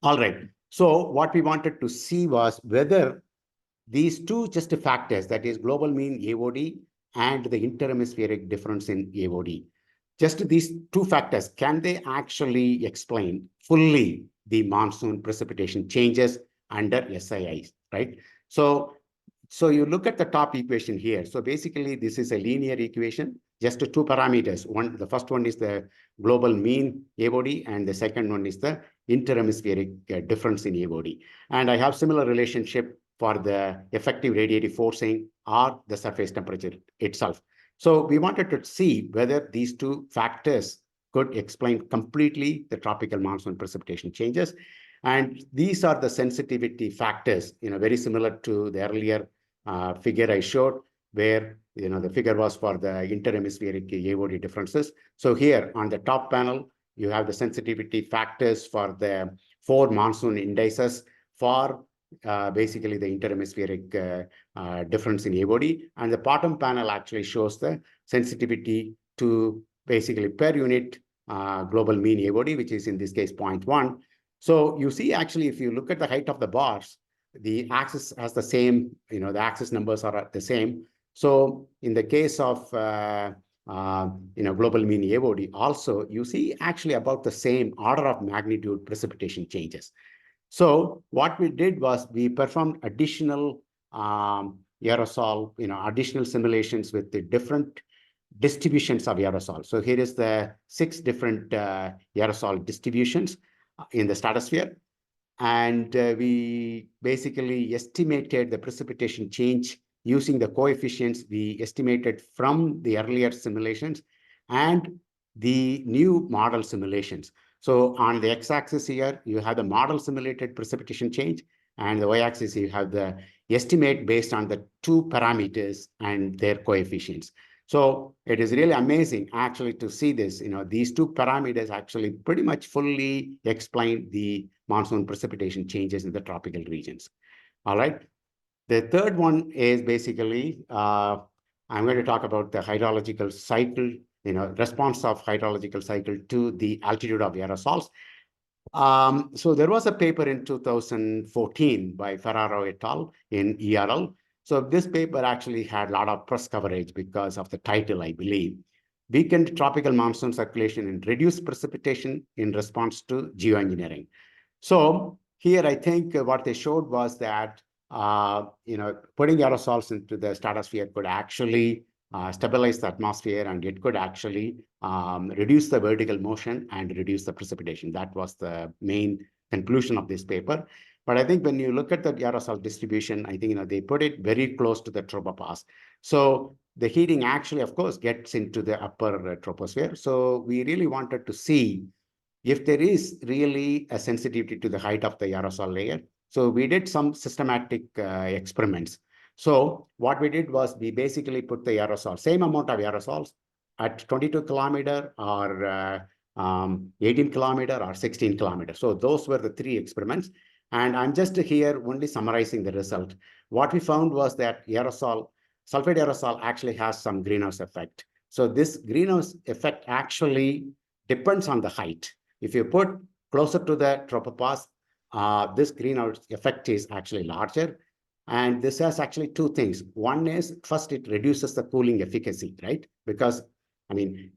Speaker 5: All right. So what we wanted to see was whether these two just factors, that is global mean AOD and the interhemispheric difference in AOD, just these 2 factors, can they actually explain fully the monsoon precipitation changes under SIIs, right? So you look at the top equation here. So basically, this is a linear equation, just 2 parameters. The first one is the global mean AOD, and the second one is the interhemispheric difference in AOD. And I have similar relationship for the effective radiative forcing or the surface temperature itself. So we wanted to see whether these 2 factors could explain completely the tropical monsoon precipitation changes. And these are the sensitivity factors, very similar to the earlier figure I showed, where the figure was for the interhemispheric AOD differences. So here on the top panel, you have the sensitivity factors for the 4 monsoon indices for basically the interhemispheric difference in AOD. And the bottom panel actually shows the sensitivity to basically per unit global mean AOD, which is in this case 0.1. So you see, actually, if you look at the height of the bars, the axis has the same, the axis numbers are the same. So in the case of, global mean AOD, also, you see actually about the same order of magnitude precipitation changes. So what we did was we performed additional aerosol, additional simulations with the different distributions of aerosol. So here is the 6 different aerosol distributions in the stratosphere. And we basically estimated the precipitation change using the coefficients we estimated from the earlier simulations and the new model simulations. So on the x-axis here, you have the model simulated precipitation change, and the y-axis, you have the estimate based on the 2 parameters and their coefficients. So it is really amazing actually to see this, these 2 parameters actually pretty much fully explain the monsoon precipitation changes in the tropical regions. All right. The third one is basically, I'm going to talk about the hydrological cycle, response of hydrological cycle to the altitude of aerosols. So there was a paper in 2014 by Ferraro et al. In ERL. So this paper actually had a lot of press coverage because of the title, I believe. Weakened tropical monsoon circulation and reduced precipitation in response to geoengineering. So here, I think what they showed was that, putting aerosols into the stratosphere could actually stabilize the atmosphere, and it could actually reduce the vertical motion and reduce the precipitation. That was the main conclusion of this paper. But I think when you look at the aerosol distribution, I think they put it very close to the tropopause. So the heating actually, of course, gets into the upper troposphere. So we really wanted to see if there is really a sensitivity to the height of the aerosol layer. So we did some systematic experiments. So what we did was we basically put the aerosol, same amount of aerosols at 22 kilometer or 18 kilometer or 16 kilometers. So those were the 3 experiments. And I'm just here only summarizing the result. What we found was that sulfate aerosol actually has some greenhouse effect. So this greenhouse effect actually depends on the height. If you put closer to the tropopause, this greenhouse effect is actually larger. And this has actually 2 things. One is, first, it reduces the cooling efficacy, right? Because,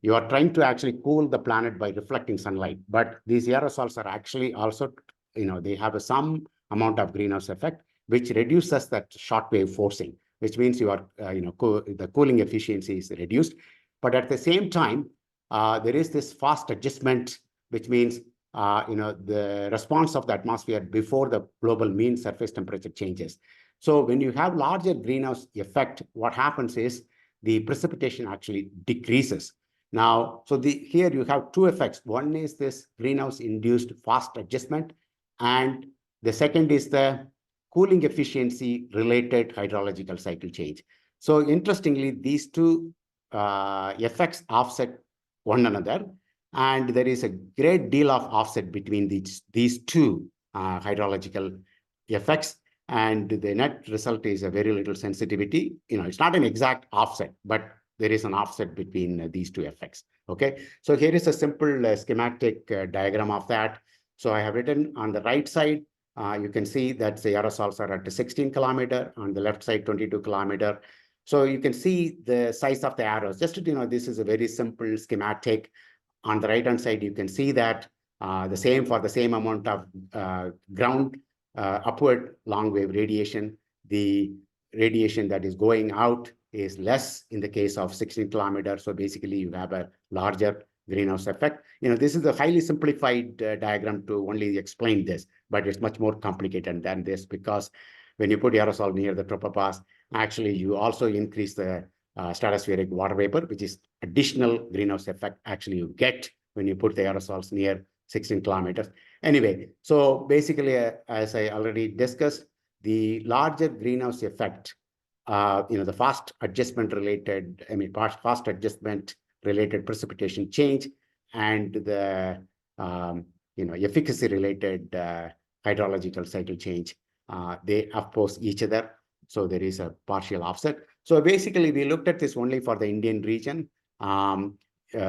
Speaker 5: you are trying to actually cool the planet by reflecting sunlight. But these aerosols are actually also, they have some amount of greenhouse effect, which reduces that short wave forcing. which means you are, the cooling efficiency is reduced. But at the same time, there is this fast adjustment, which means, the response of the atmosphere before the global mean surface temperature changes. So when you have larger greenhouse effect, what happens is the precipitation actually decreases. Now, so here you have two effects. One is this greenhouse induced fast adjustment, and the second is the cooling efficiency related hydrological cycle change. So interestingly, these two effects offset one another, and there is a great deal of offset between these two hydrological effects. And the net result is a very little sensitivity. It's not an exact offset, but there is an offset between these two effects. Okay, so here is a simple schematic diagram of that. So I have written on the right side, you can see that the aerosols are at 16 kilometer, on the left side 22 kilometer. So you can see the size of the arrows. Just to, this is a very simple schematic. On the right hand side, you can see that the same for the same amount of ground upward long wave radiation, the radiation that is going out is less in the case of 16 kilometers. So basically you have a larger greenhouse effect. This is a highly simplified diagram to only explain this, but it's much more complicated than this, because when you put aerosol near the tropopause, actually you also increase the stratospheric water vapor, which is additional greenhouse effect actually you get when you put the aerosols near 16 kilometers. Anyway, so basically, as I already discussed, the larger greenhouse effect, the fast adjustment related precipitation change, and the efficacy related hydrological cycle change, they oppose each other. So there is a partial offset. So basically, we looked at this only for the Indian region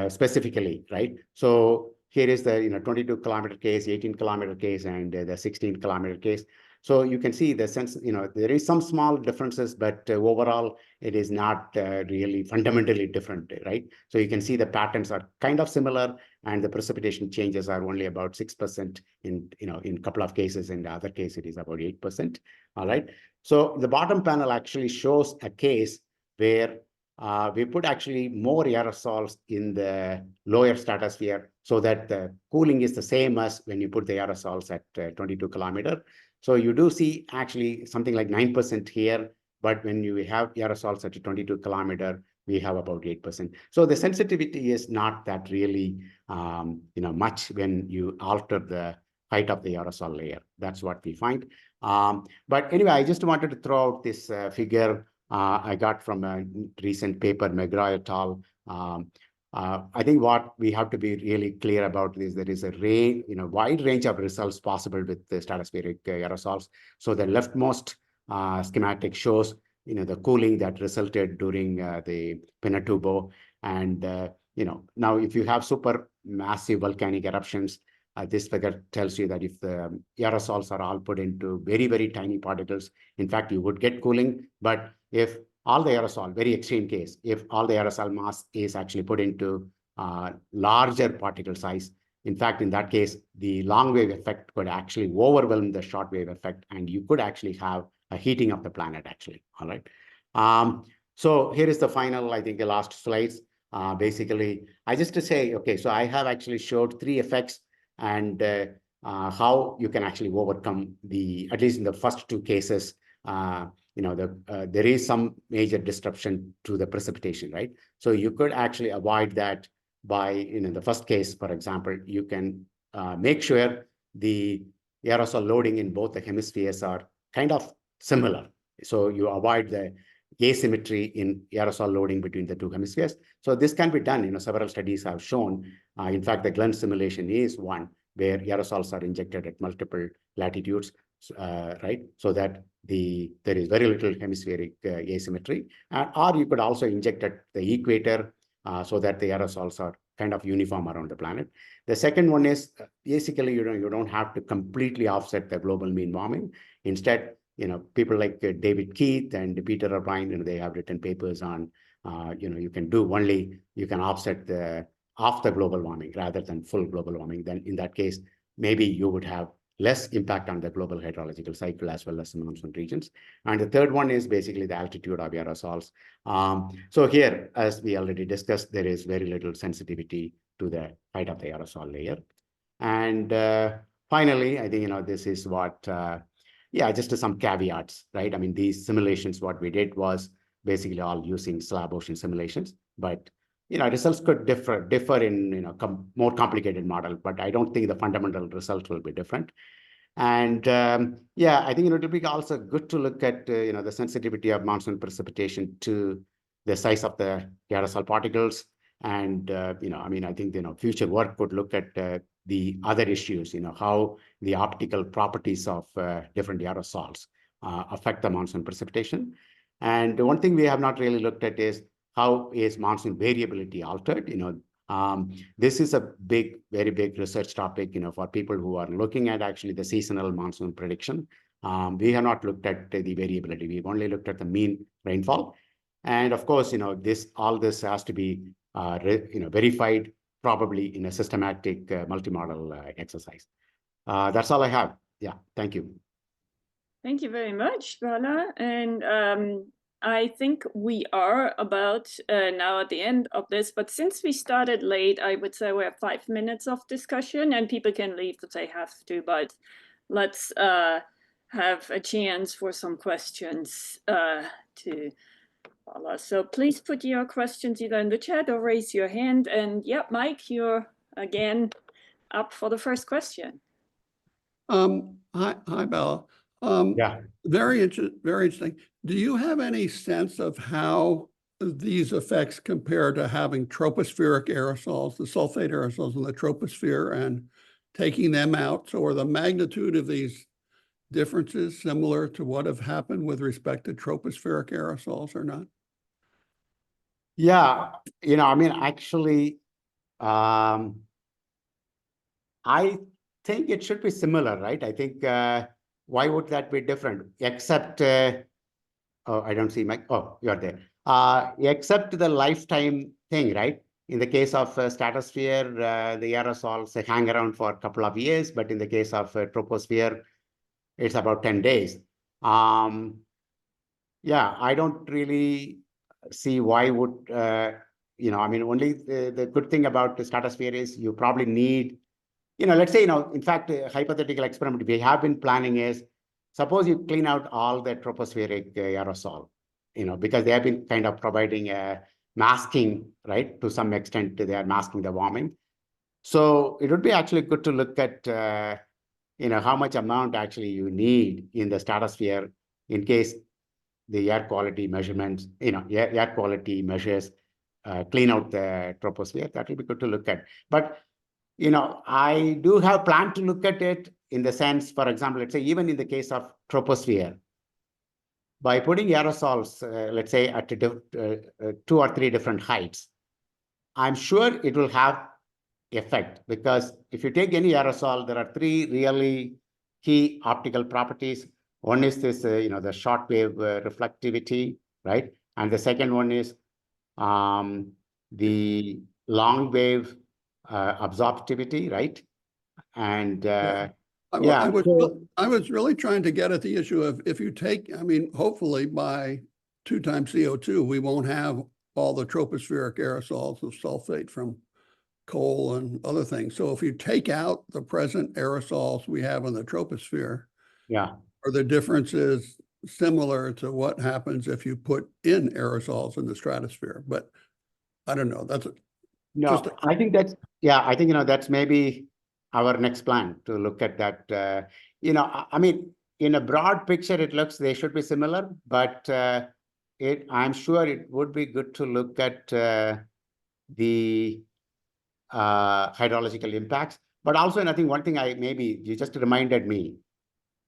Speaker 5: specifically, right? So here is the 22 kilometer case, 18 kilometer case, and the 16 kilometer case. So you can see the sense, there is some small differences, but overall, it is not really fundamentally different, right? So you can see the patterns are kind of similar, and the precipitation changes are only about 6% in a couple of cases. In the other case, it is about 8%. All right. So the bottom panel actually shows a case where we put actually more aerosols in the lower stratosphere, so that the cooling is the same as when you put the aerosols at 22 kilometer. So you do see actually something like 9% here, but when you have aerosols at 22 kilometer, we have about 8%. So the sensitivity is not that really much when you alter the height of the aerosol layer. That's what we find. But anyway, I just wanted to throw out this figure I got from a recent paper, McGraw et al. I think what we have to be really clear about is there is a wide range of results possible with the stratospheric aerosols. So the leftmost schematic shows the cooling that resulted during the Pinatubo, and now if you have super massive volcanic eruptions, this figure tells you that if the aerosols are all put into very, very tiny particles, in fact, you would get cooling. But if all the aerosol, very extreme case, if all the aerosol mass is actually put into larger particle size, in fact, in that case, the long wave effect could actually overwhelm the short wave effect, and you could actually have a heating of the planet, actually. All right. So here is the final, I think, the last slides. Basically, I just to say, okay, so I have actually showed 3 effects, and how you can actually overcome at least in the first 2 cases, there is some major disruption to the precipitation, right? So you could actually avoid that by, in the first case, for example, you can make sure the aerosol loading in both the hemispheres are kind of similar. So you avoid the asymmetry in aerosol loading between the 2 hemispheres. So this can be done. Several studies have shown. In fact, the Glenn simulation is one where aerosols are injected at multiple latitudes, right? So that there is very little hemispheric asymmetry. Or you could also inject at the equator so that the aerosols are kind of uniform around the planet. The second one is basically, you don't have to completely offset the global mean warming. Instead, people like David Keith and Peter Irvine, they have written papers on, you can offset half the global warming rather than full global warming. Then in that case, maybe you would have less impact on the global hydrological cycle as well as the monsoon regions. And the third one is basically the altitude of aerosols. So here, as we already discussed, there is very little sensitivity to the height of the aerosol layer. And finally, I think, this is what, just some caveats, right? I mean, these simulations, what we did was basically all using slab ocean simulations, but results could differ in more complicated model, but I don't think the fundamental results will be different. And I think it'll be also good to look at the sensitivity of monsoon precipitation to the size of the aerosol particles. And I think future work could look at the other issues, how the optical properties of different aerosols affect the monsoon precipitation. And one thing we have not really looked at is how is monsoon variability altered. This is a very big research topic, for people who are looking at actually the seasonal monsoon prediction. We have not looked at the variability. We've only looked at the mean rainfall. And of course, all this has to be verified probably in a systematic multi-model exercise. That's all I have. Yeah, thank you.
Speaker 4: Thank you very much, Bala. And I think we are about now at the end of this, but since we started late, I would say we have 5 minutes of discussion and people can leave if they have to, but let's have a chance for some questions to Bala. So please put your questions either in the chat or raise your hand. And yeah, Mike, you're again up for the first question.
Speaker 3: Hi, Bella. Very interesting. Do you have any sense of how these effects compare to having tropospheric aerosols, the sulfate aerosols in the troposphere, and taking them out? So are the magnitude of these differences similar to what have happened with respect to tropospheric aerosols or not?
Speaker 5: Yeah, actually, I think it should be similar, right? I think, why would that be different? Except, oh, I don't see Mike. Oh, you're there. Except the lifetime thing, right? In the case of stratosphere, the aerosols hang around for a couple of years, but in the case of troposphere, it's about 10 days. I don't really see why would, only the good thing about the stratosphere is you probably need, let's say, in fact, a hypothetical experiment we have been planning is, suppose you clean out all the tropospheric aerosol, because they have been kind of providing a masking, right? To some extent, they are masking the warming. So it would be actually good to look at, how much amount actually you need in the stratosphere in case the air quality measurements, air quality measures clean out the troposphere. That will be good to look at. But, I do have plan to look at it in the sense, for example, let's say even in the case of troposphere, by putting aerosols, let's say at 2 or 3 different heights, I'm sure it will have effect, because if you take any aerosol, there are 3 really key optical properties. One is this, the short wave reflectivity, right? And the second one is the long wave absorptivity, right? And
Speaker 3: I was really trying to get at the issue of if you take, hopefully by 2 times CO2, we won't have all the tropospheric aerosols of sulfate from coal and other things. So if you take out the present aerosols we have in the troposphere, are the differences similar to what happens if you put in aerosols in the stratosphere? But I don't know.
Speaker 5: I think that's, that's maybe our next plan to look at that. In a broad picture, it looks they should be similar, but I'm sure it would be good to look at the hydrological impacts. But also, and I think one thing you just reminded me,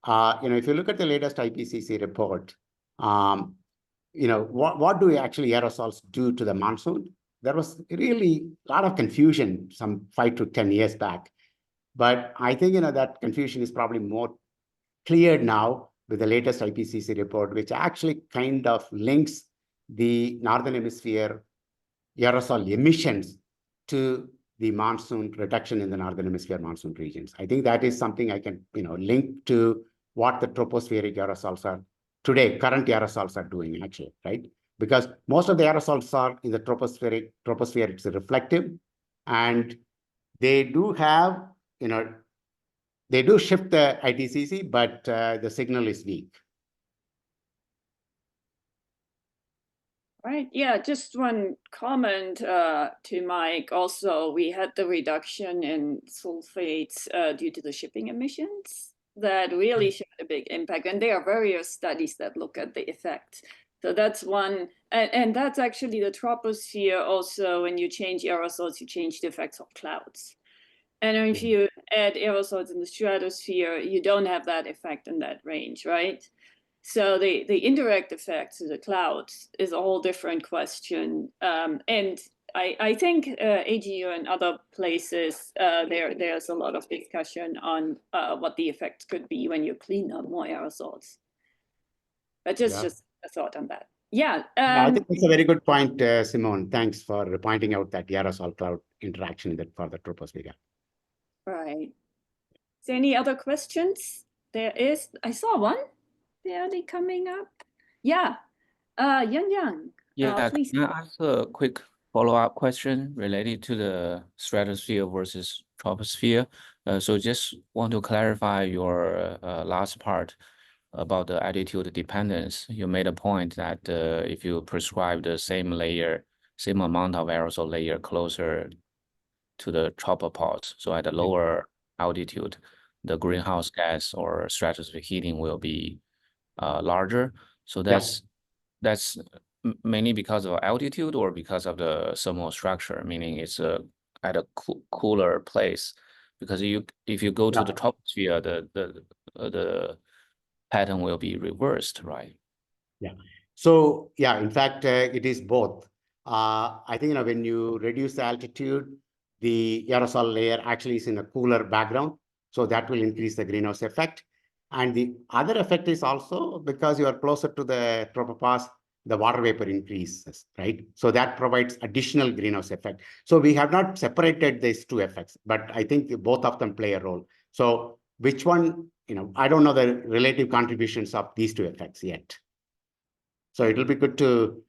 Speaker 5: if you look at the latest IPCC report, what do actually aerosols do to the monsoon? There was really a lot of confusion some 5 to 10 years back. But I think, that confusion is probably more cleared now with the latest IPCC report, which actually kind of links the Northern Hemisphere aerosol emissions to the monsoon reduction in the northern hemisphere monsoon regions. I think that is something I can, link to what the tropospheric aerosols are today, current aerosols are doing actually, right? Because most of the aerosols are in the troposphere, it's reflective, and they do have, they do shift the ITCC, but the signal is weak.
Speaker 4: Right. Yeah, just one comment to Mike. Also, we had the reduction in sulfates due to the shipping emissions that really showed a big impact. And there are various studies that look at the effect. So that's one. And that's actually the troposphere also. When you change aerosols, you change the effects of clouds. And if you add aerosols in the stratosphere, you don't have that effect in that range, right? So the indirect effects of the clouds is a whole different question. And I think AGU and other places, there's a lot of discussion on what the effects could be when you clean up more aerosols. But just a thought on that. Yeah.
Speaker 5: I think that's a very good point, Simone. Thanks for pointing out that aerosol cloud interaction for the troposphere.
Speaker 4: Right. Is there any other questions? There is. I saw one. Are they coming up? Yeah. Yang.
Speaker 6: Yeah,
Speaker 4: please.
Speaker 6: can I ask a quick follow-up question related to the stratosphere versus troposphere? So just want to clarify your last part about the altitude dependence. You made a point that if you prescribe the same layer, same amount of aerosol layer closer to the tropopause, so at a lower altitude, the greenhouse gas or stratospheric heating will be larger. So that's mainly because of altitude or because of the thermal structure, meaning it's at a cooler place. Because if you go to the troposphere, the pattern will be reversed, right?
Speaker 5: Yeah. So in fact, it is both. I think when you reduce the altitude, the aerosol layer actually is in a cooler background, so that will increase the greenhouse effect. And the other effect is also because you are closer to the tropopause, the water vapor increases, right? So that provides additional greenhouse effect. So we have not separated these two effects, but I think both of them play a role. So which one, I don't know the relative contributions of these two effects yet. So it will be good to,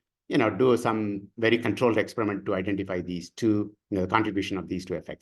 Speaker 5: do some very controlled experiment to identify these two, the contribution of these two effects.